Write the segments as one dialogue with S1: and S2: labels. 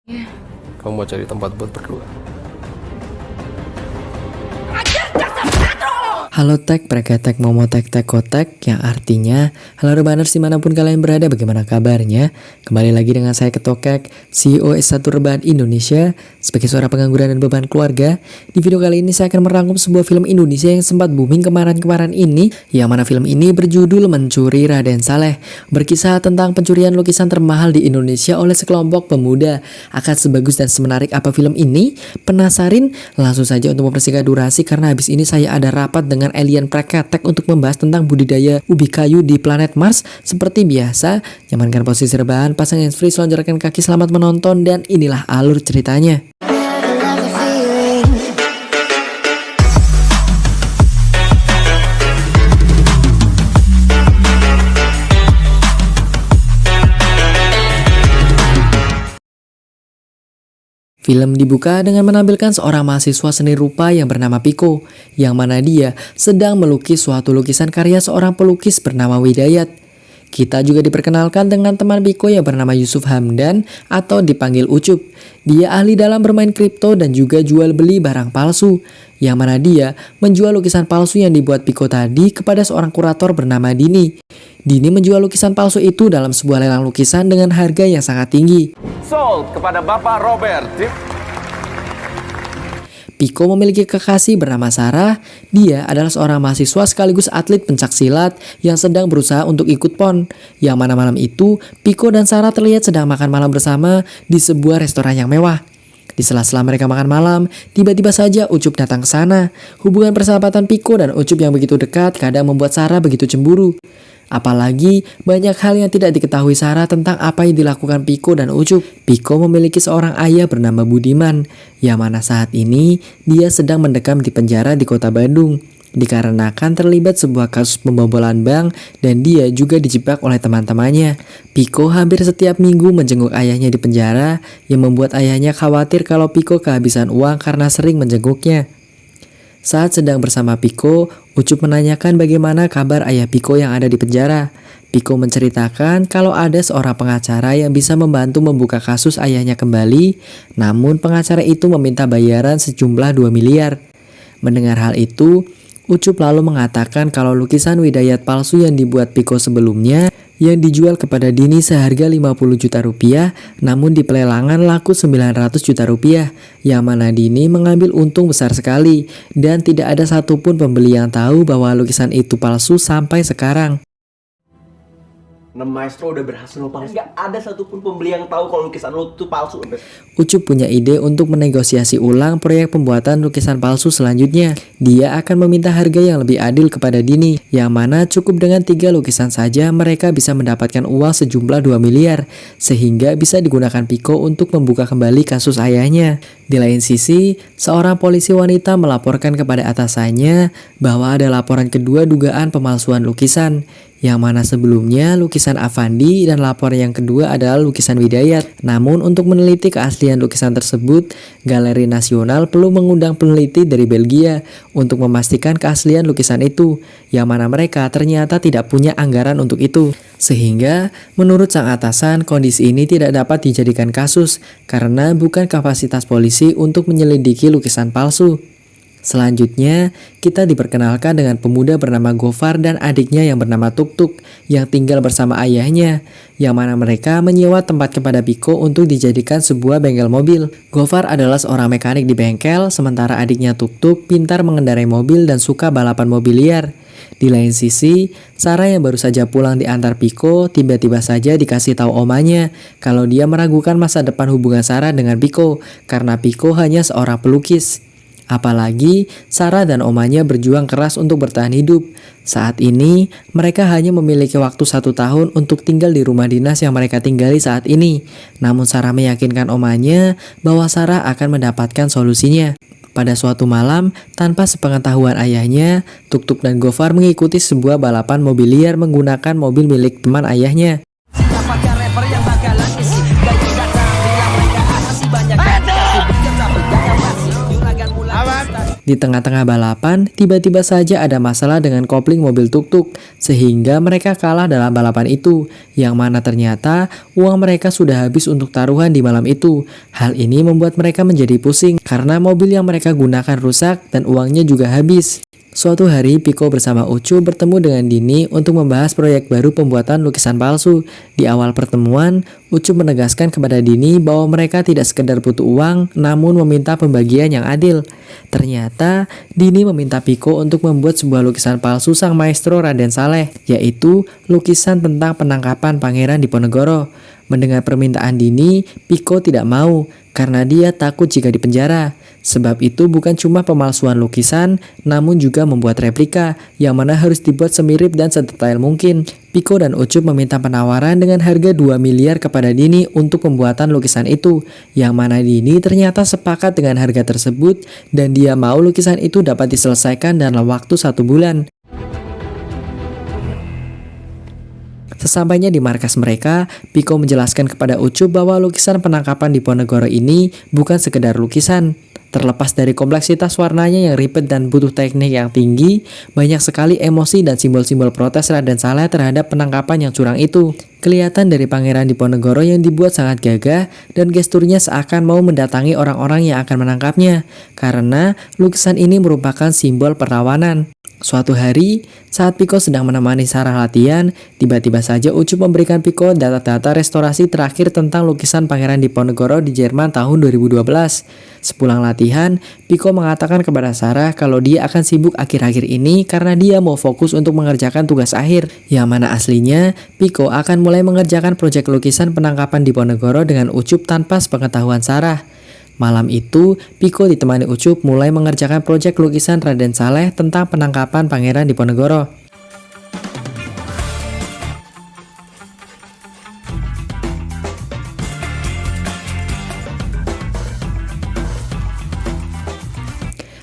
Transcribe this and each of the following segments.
S1: Iya.
S2: Kamu mau cari tempat buat berdua?
S3: Halo tek, preketek, momotek, tekotek, yang artinya halo rebaners dimanapun kalian berada, bagaimana kabarnya? Kembali lagi dengan saya Ketokek, CEO S1 Rebahan Indonesia, sebagai seorang pengangguran dan beban keluarga. Di video kali ini saya akan merangkum sebuah film Indonesia yang sempat booming kemarin-kemarin ini, yang mana film ini berjudul Mencuri Raden Saleh, berkisah tentang pencurian lukisan termahal di Indonesia oleh sekelompok pemuda. Akan sebagus dan semenarik apa film ini? Penasarin? Langsung saja untuk mempersingkat durasi, karena habis ini saya ada rapat dengan alien preketek untuk membahas tentang budidaya ubi kayu di planet Mars. Seperti biasa, nyamankan posisi rebahan, pasang handsfree, selonjorkan kaki, selamat menonton, dan inilah alur ceritanya. Film dibuka dengan menampilkan seorang mahasiswa seni rupa yang bernama Piko, yang mana dia sedang melukis suatu lukisan karya seorang pelukis bernama Widayat. Kita juga diperkenalkan dengan teman Piko yang bernama Yusuf Hamdan atau dipanggil Ucup. Dia ahli dalam bermain kripto dan juga jual beli barang palsu, yang mana dia menjual lukisan palsu yang dibuat Piko tadi kepada seorang kurator bernama Dini. Dini menjual lukisan palsu itu dalam sebuah lelang lukisan dengan harga yang sangat tinggi.
S4: Sold kepada Bapak Robert.
S3: Piko memiliki kekasih bernama Sarah. Dia adalah seorang mahasiswa sekaligus atlet pencaksilat yang sedang berusaha untuk ikut PON. Yang mana malam itu, Piko dan Sarah terlihat sedang makan malam bersama di sebuah restoran yang mewah. Di sela-sela mereka makan malam, tiba-tiba saja Ucup datang ke sana. Hubungan persahabatan Piko dan Ucup yang begitu dekat kadang membuat Sarah begitu cemburu. Apalagi banyak hal yang tidak diketahui Sarah tentang apa yang dilakukan Piko dan Ucup. Piko memiliki seorang ayah bernama Budiman, yang mana saat ini dia sedang mendekam di penjara di kota Bandung, dikarenakan terlibat sebuah kasus pembobolan bank dan dia juga dijebak oleh teman-temannya. Piko hampir setiap minggu menjenguk ayahnya di penjara, yang membuat ayahnya khawatir kalau Piko kehabisan uang karena sering menjenguknya. Saat sedang bersama Piko, Ucup menanyakan bagaimana kabar ayah Piko yang ada di penjara. Piko menceritakan kalau ada seorang pengacara yang bisa membantu membuka kasus ayahnya kembali, namun pengacara itu meminta bayaran sejumlah 2 miliar. Mendengar hal itu, Ucup lalu mengatakan kalau lukisan Widayat palsu yang dibuat Piko sebelumnya yang dijual kepada Dini seharga 50 juta rupiah, namun di pelelangan laku 900 juta rupiah, yang mana Dini mengambil untung besar sekali, dan tidak ada satupun pembeli yang tahu bahwa lukisan itu palsu sampai sekarang.
S4: Maestro udah berhasil lo palsu. Gak ada satupun pembeli yang tahu kalau lukisan lo itu palsu.
S3: Ucup punya ide untuk menegosiasi ulang proyek pembuatan lukisan palsu selanjutnya. Dia akan meminta harga yang lebih adil kepada Dini, yang mana cukup dengan 3 lukisan saja mereka bisa mendapatkan uang sejumlah 2 miliar, sehingga bisa digunakan Piko untuk membuka kembali kasus ayahnya. Di lain sisi, seorang polisi wanita melaporkan kepada atasannya bahwa ada laporan kedua dugaan pemalsuan lukisan, yang mana sebelumnya lukisan Avandi dan laporan yang kedua adalah lukisan Widayat. Namun untuk meneliti keaslian lukisan tersebut, Galeri Nasional perlu mengundang peneliti dari Belgia untuk memastikan keaslian lukisan itu, yang mana mereka ternyata tidak punya anggaran untuk itu. Sehingga menurut sang atasan, kondisi ini tidak dapat dijadikan kasus karena bukan kapasitas polisi untuk menyelidiki lukisan palsu. Selanjutnya, kita diperkenalkan dengan pemuda bernama Gofar dan adiknya yang bernama Tuk-Tuk yang tinggal bersama ayahnya, yang mana mereka menyewa tempat kepada Piko untuk dijadikan sebuah bengkel mobil. Gofar adalah seorang mekanik di bengkel, sementara adiknya Tuk-Tuk pintar mengendarai mobil dan suka balapan mobil liar. Di lain sisi, Sarah yang baru saja pulang diantar Piko tiba-tiba saja dikasih tahu omanya kalau dia meragukan masa depan hubungan Sarah dengan Piko karena Piko hanya seorang pelukis. Apalagi Sarah dan omanya berjuang keras untuk bertahan hidup. Saat ini mereka hanya memiliki waktu 1 tahun untuk tinggal di rumah dinas yang mereka tinggali saat ini. Namun Sarah meyakinkan omanya bahwa Sarah akan mendapatkan solusinya. Pada suatu malam, tanpa sepengetahuan ayahnya, Tuk-Tuk dan Gofar mengikuti sebuah balapan mobil liar menggunakan mobil milik teman ayahnya.
S5: Siapakah rapper yang bakalan isi gaji datang bila mereka asasi banyak dan dikasih bekerja bergaya masih juragan mulai start.
S3: Di tengah-tengah balapan, tiba-tiba saja ada masalah dengan kopling mobil tuk-tuk, sehingga mereka kalah dalam balapan itu, yang mana ternyata uang mereka sudah habis untuk taruhan di malam itu. Hal ini membuat mereka menjadi pusing, karena mobil yang mereka gunakan rusak dan uangnya juga habis. Suatu hari, Piko bersama Ucup bertemu dengan Dini untuk membahas proyek baru pembuatan lukisan palsu. Di awal pertemuan, Ucup menegaskan kepada Dini bahwa mereka tidak sekedar butuh uang, namun meminta pembagian yang adil. Ternyata, Dini meminta Piko untuk membuat sebuah lukisan palsu sang maestro Raden Saleh, yaitu lukisan tentang penangkapan Pangeran Diponegoro. Mendengar permintaan Dini, Piko tidak mau, karena dia takut jika dipenjara. Sebab itu bukan cuma pemalsuan lukisan, namun juga membuat replika, yang mana harus dibuat semirip dan sedetail mungkin. Piko dan Ucup meminta penawaran dengan harga 2 miliar kepada Dini untuk pembuatan lukisan itu, yang mana Dini ternyata sepakat dengan harga tersebut, dan dia mau lukisan itu dapat diselesaikan dalam waktu 1 bulan. Sesampainya di markas mereka, Piko menjelaskan kepada Ucup bahwa lukisan penangkapan Diponegoro ini bukan sekedar lukisan. Terlepas dari kompleksitas warnanya yang ribet dan butuh teknik yang tinggi, banyak sekali emosi dan simbol-simbol protes Raden Saleh terhadap penangkapan yang curang itu. Kelihatan dari Pangeran Diponegoro yang dibuat sangat gagah dan gesturnya seakan mau mendatangi orang-orang yang akan menangkapnya, karena lukisan ini merupakan simbol perlawanan. Suatu hari, saat Piko sedang menemani Sarah latihan, tiba-tiba saja Ucup memberikan Piko data-data restorasi terakhir tentang lukisan Pangeran Diponegoro di Jerman tahun 2012. Sepulang latihan, Piko mengatakan kepada Sarah kalau dia akan sibuk akhir-akhir ini karena dia mau fokus untuk mengerjakan tugas akhir, yang mana aslinya Piko akan mulai mengerjakan proyek lukisan penangkapan Diponegoro dengan Ucup tanpa sepengetahuan Sarah. Malam itu, Piko ditemani Ucup mulai mengerjakan proyek lukisan Raden Saleh tentang penangkapan Pangeran Diponegoro.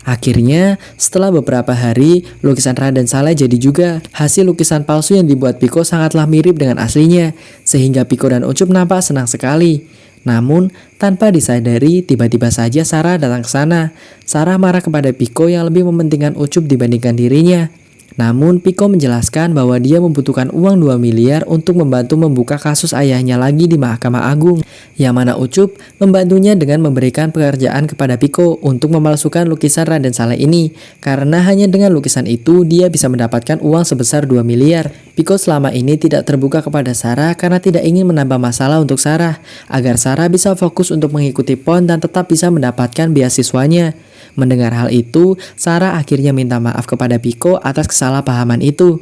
S3: Akhirnya, setelah beberapa hari, lukisan Raden Saleh jadi juga. Hasil lukisan palsu yang dibuat Piko sangatlah mirip dengan aslinya, sehingga Piko dan Ucup nampak senang sekali. Namun, tanpa disadari, tiba-tiba saja Sarah datang ke sana. Sarah marah kepada Piko yang lebih mementingkan Ucup dibandingkan dirinya. Namun, Piko menjelaskan bahwa dia membutuhkan uang 2 miliar untuk membantu membuka kasus ayahnya lagi di Mahkamah Agung, yang mana Ucup membantunya dengan memberikan pekerjaan kepada Piko untuk memalsukan lukisan Raden Saleh ini, karena hanya dengan lukisan itu dia bisa mendapatkan uang sebesar 2 miliar. Piko selama ini tidak terbuka kepada Sarah karena tidak ingin menambah masalah untuk Sarah, agar Sarah bisa fokus untuk mengikuti PON dan tetap bisa mendapatkan beasiswanya. Mendengar hal itu, Sarah akhirnya minta maaf kepada Piko atas kesalahpahaman itu.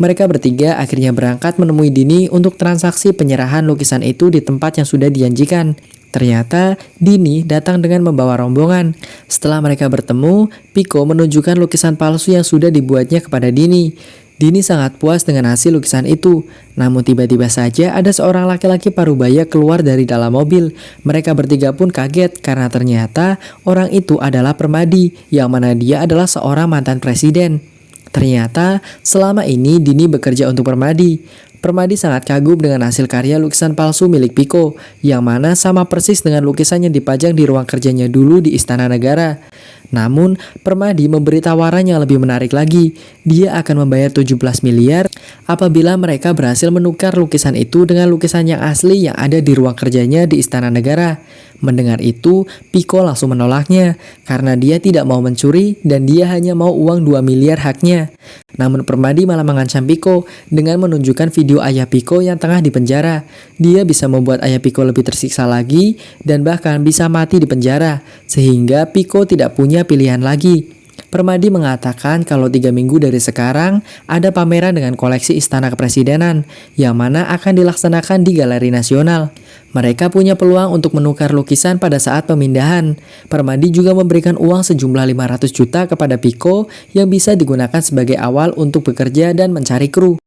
S3: Mereka bertiga akhirnya berangkat menemui Dini untuk transaksi penyerahan lukisan itu di tempat yang sudah dijanjikan. Ternyata Dini datang dengan membawa rombongan. Setelah mereka bertemu, Piko menunjukkan lukisan palsu yang sudah dibuatnya kepada Dini. Dini sangat puas dengan hasil lukisan itu. Namun tiba-tiba saja ada seorang laki-laki parubaya keluar dari dalam mobil. Mereka bertiga pun kaget karena ternyata orang itu adalah Permadi, yang mana dia adalah seorang mantan presiden. Ternyata selama ini Dini bekerja untuk Permadi. Permadi sangat kagum dengan hasil karya lukisan palsu milik Piko, yang mana sama persis dengan lukisan yang dipajang di ruang kerjanya dulu di Istana Negara. Namun, Permadi memberi tawaran yang lebih menarik lagi. Dia akan membayar 17 miliar apabila mereka berhasil menukar lukisan itu dengan lukisan yang asli yang ada di ruang kerjanya di Istana Negara. Mendengar itu, Piko langsung menolaknya karena dia tidak mau mencuri dan dia hanya mau uang 2 miliar haknya. Namun Permadi malah mengancam Piko dengan menunjukkan video ayah Piko yang tengah dipenjara. Dia bisa membuat ayah Piko lebih tersiksa lagi dan bahkan bisa mati di penjara, sehingga Piko tidak punya pilihan lagi. Permadi mengatakan kalau 3 minggu dari sekarang ada pameran dengan koleksi Istana Kepresidenan yang mana akan dilaksanakan di Galeri Nasional. Mereka punya peluang untuk menukar lukisan pada saat pemindahan. Permadi juga memberikan uang sejumlah 500 juta kepada Piko yang bisa digunakan sebagai awal untuk bekerja dan mencari kru.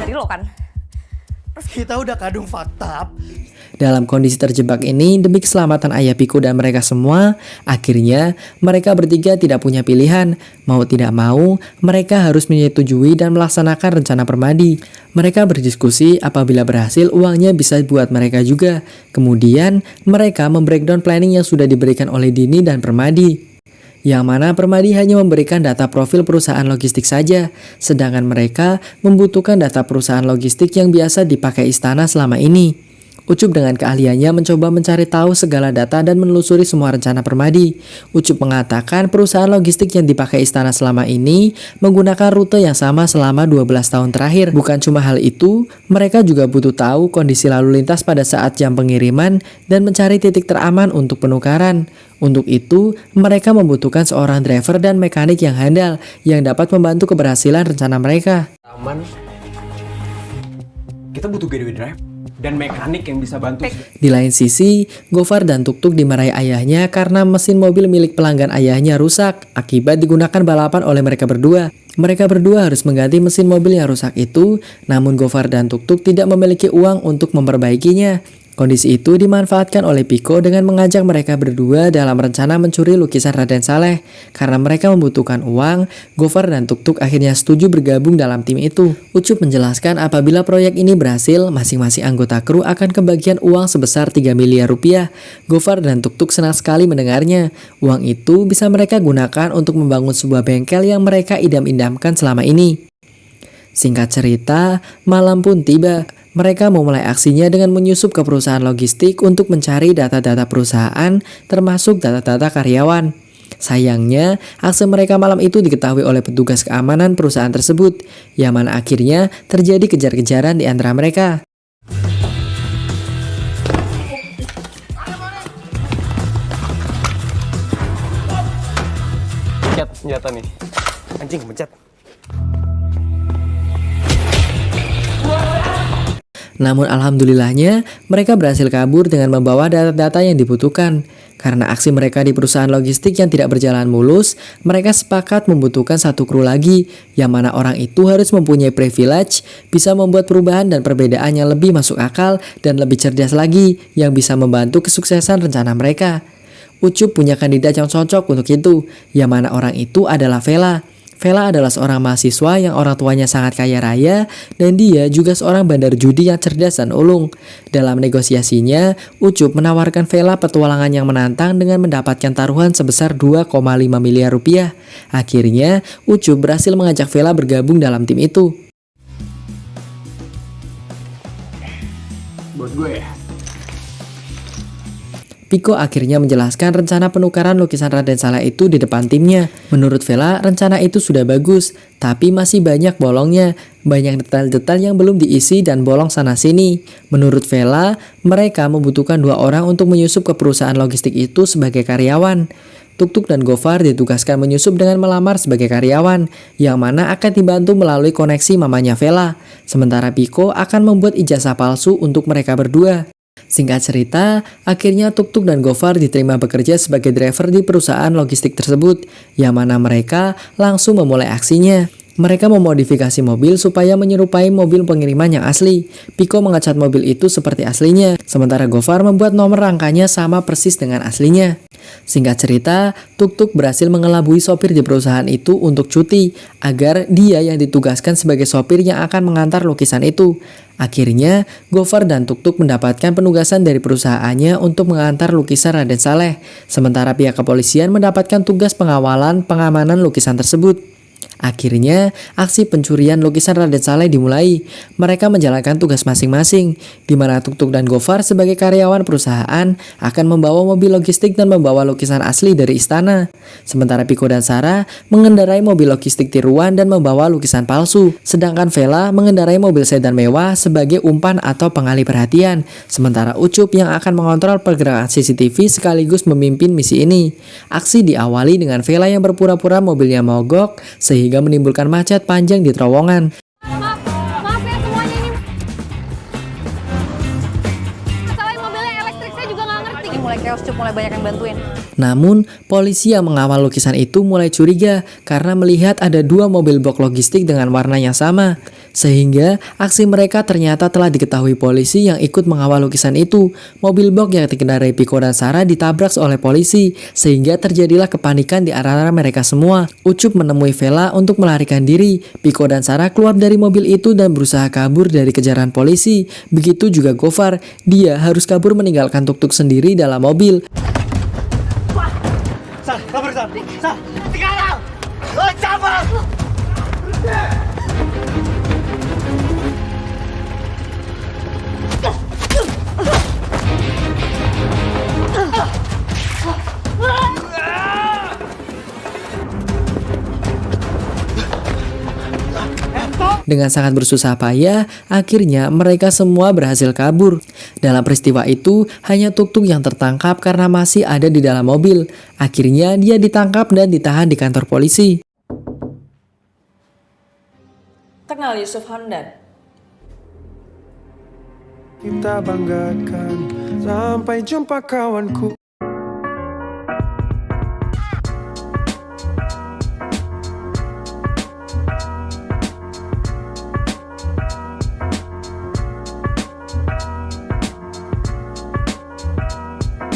S1: Dari lo kan. Terus Kita udah kadung fakta.
S3: Dalam kondisi terjebak ini, demi keselamatan ayah Piko dan mereka semua, akhirnya mereka bertiga tidak punya pilihan. Mau tidak mau, mereka harus menyetujui dan melaksanakan rencana Permadi. Mereka berdiskusi apabila berhasil uangnya bisa buat mereka juga. Kemudian, mereka membreakdown planning yang sudah diberikan oleh Dini dan Permadi. Yang mana Permadi hanya memberikan data profil perusahaan logistik saja, sedangkan mereka membutuhkan data perusahaan logistik yang biasa dipakai istana selama ini. Ucup dengan keahliannya mencoba mencari tahu segala data dan menelusuri semua rencana Permadi. Ucup mengatakan perusahaan logistik yang dipakai istana selama ini menggunakan rute yang sama selama 12 tahun terakhir. Bukan cuma hal itu, mereka juga butuh tahu kondisi lalu lintas pada saat jam pengiriman dan mencari titik teraman untuk penukaran. Untuk itu, mereka membutuhkan seorang driver dan mekanik yang handal yang dapat membantu keberhasilan rencana mereka.
S4: Aman. Kita butuh getaway drive dan mekanik yang bisa bantu.
S3: Di lain sisi, Gofar dan Tuktuk dimarahi ayahnya karena mesin mobil milik pelanggan ayahnya rusak akibat digunakan balapan oleh mereka berdua. Mereka berdua harus mengganti mesin mobil yang rusak itu, namun Gofar dan Tuktuk tidak memiliki uang untuk memperbaikinya. Kondisi itu dimanfaatkan oleh Piko dengan mengajak mereka berdua dalam rencana mencuri lukisan Raden Saleh. Karena mereka membutuhkan uang, Gofar dan Tuktuk akhirnya setuju bergabung dalam tim itu. Ucup menjelaskan apabila proyek ini berhasil, masing-masing anggota kru akan kebagian uang sebesar 3 miliar rupiah. Gofar dan Tuktuk senang sekali mendengarnya. Uang itu bisa mereka gunakan untuk membangun sebuah bengkel yang mereka idam-idamkan selama ini. Singkat cerita, malam pun tiba. Mereka memulai aksinya dengan menyusup ke perusahaan logistik untuk mencari data-data perusahaan, termasuk data-data karyawan. Sayangnya, aksi mereka malam itu diketahui oleh petugas keamanan perusahaan tersebut, yang mana akhirnya terjadi kejar-kejaran di antara mereka.
S2: Pencet senjata nih. Anjing, pencet.
S3: Namun alhamdulillahnya mereka berhasil kabur dengan membawa data-data yang dibutuhkan. Karena aksi mereka di perusahaan logistik yang tidak berjalan mulus, mereka sepakat membutuhkan satu kru lagi, yang mana orang itu harus mempunyai privilege, bisa membuat perubahan dan perbedaan yang lebih masuk akal dan lebih cerdas lagi, yang bisa membantu kesuksesan rencana mereka. Ucup punya kandidat yang cocok untuk itu, yang mana orang itu adalah Vela. Vela adalah seorang mahasiswa yang orang tuanya sangat kaya raya dan dia juga seorang bandar judi yang cerdas dan ulung. Dalam negosiasinya, Ucup menawarkan Vela petualangan yang menantang dengan mendapatkan taruhan sebesar 2,5 miliar rupiah. Akhirnya, Ucup berhasil mengajak Vela bergabung dalam tim itu.
S4: Buat gue ya.
S3: Piko akhirnya menjelaskan rencana penukaran lukisan Raden Saleh itu di depan timnya. Menurut Vela, rencana itu sudah bagus, tapi masih banyak bolongnya. Banyak detail-detail yang belum diisi dan bolong sana-sini. Menurut Vela, mereka membutuhkan 2 orang untuk menyusup ke perusahaan logistik itu sebagai karyawan. Tuktuk dan Gofar ditugaskan menyusup dengan melamar sebagai karyawan, yang mana akan dibantu melalui koneksi mamanya Vela. Sementara Piko akan membuat ijazah palsu untuk mereka berdua. Singkat cerita, akhirnya Tuktuk dan Gofar diterima bekerja sebagai driver di perusahaan logistik tersebut, yang mana mereka langsung memulai aksinya. Mereka memodifikasi mobil supaya menyerupai mobil pengiriman yang asli. Piko mengecat mobil itu seperti aslinya, sementara Gofar membuat nomor rangkanya sama persis dengan aslinya. Singkat cerita, Tuktuk berhasil mengelabui sopir di perusahaan itu untuk cuti, agar dia yang ditugaskan sebagai sopir yang akan mengantar lukisan itu. Akhirnya, Gofar dan Tuktuk mendapatkan penugasan dari perusahaannya untuk mengantar lukisan Raden Saleh, sementara pihak kepolisian mendapatkan tugas pengawalan pengamanan lukisan tersebut. Akhirnya, aksi pencurian lukisan Raden Saleh dimulai. Mereka menjalankan tugas masing-masing, di mana Tuktuk dan Gofar sebagai karyawan perusahaan akan membawa mobil logistik dan membawa lukisan asli dari istana. Sementara Piko dan Sarah mengendarai mobil logistik tiruan dan membawa lukisan palsu. Sedangkan Vela mengendarai mobil sedan mewah sebagai umpan atau pengalih perhatian. Sementara Ucup yang akan mengontrol pergerakan CCTV sekaligus memimpin misi ini. Aksi diawali dengan Vela yang berpura-pura mobilnya mogok, sehingga menimbulkan macet panjang di terowongan.
S6: Maaf ya semuanya ini. Masalahnya mobilnya elektrik, saya juga nggak ngerti. mulai chaos, Cup, mulai banyak yang bantuin.
S3: Namun, polisi yang mengawal lukisan itu mulai curiga karena melihat ada 2 mobil box logistik dengan warna yang sama. Sehingga aksi mereka ternyata telah diketahui polisi yang ikut mengawal lukisan itu. Mobil box yang dikendarai Piko dan Sarah ditabrak oleh polisi, sehingga terjadilah kepanikan di antara mereka semua. Ucup menemui Vela untuk melarikan diri. Piko dan Sarah keluar dari mobil itu dan berusaha kabur dari kejaran polisi. Begitu juga Gofar, dia harus kabur meninggalkan tuk-tuk sendiri dalam mobil. Dengan sangat bersusah payah, akhirnya mereka semua berhasil kabur. Dalam peristiwa itu, hanya tuk-tuk yang tertangkap karena masih ada di dalam mobil. Akhirnya dia ditangkap dan ditahan di kantor polisi.
S1: Kenal Yusuf Hamdan?
S7: Kita banggakan, sampai jumpa kawanku.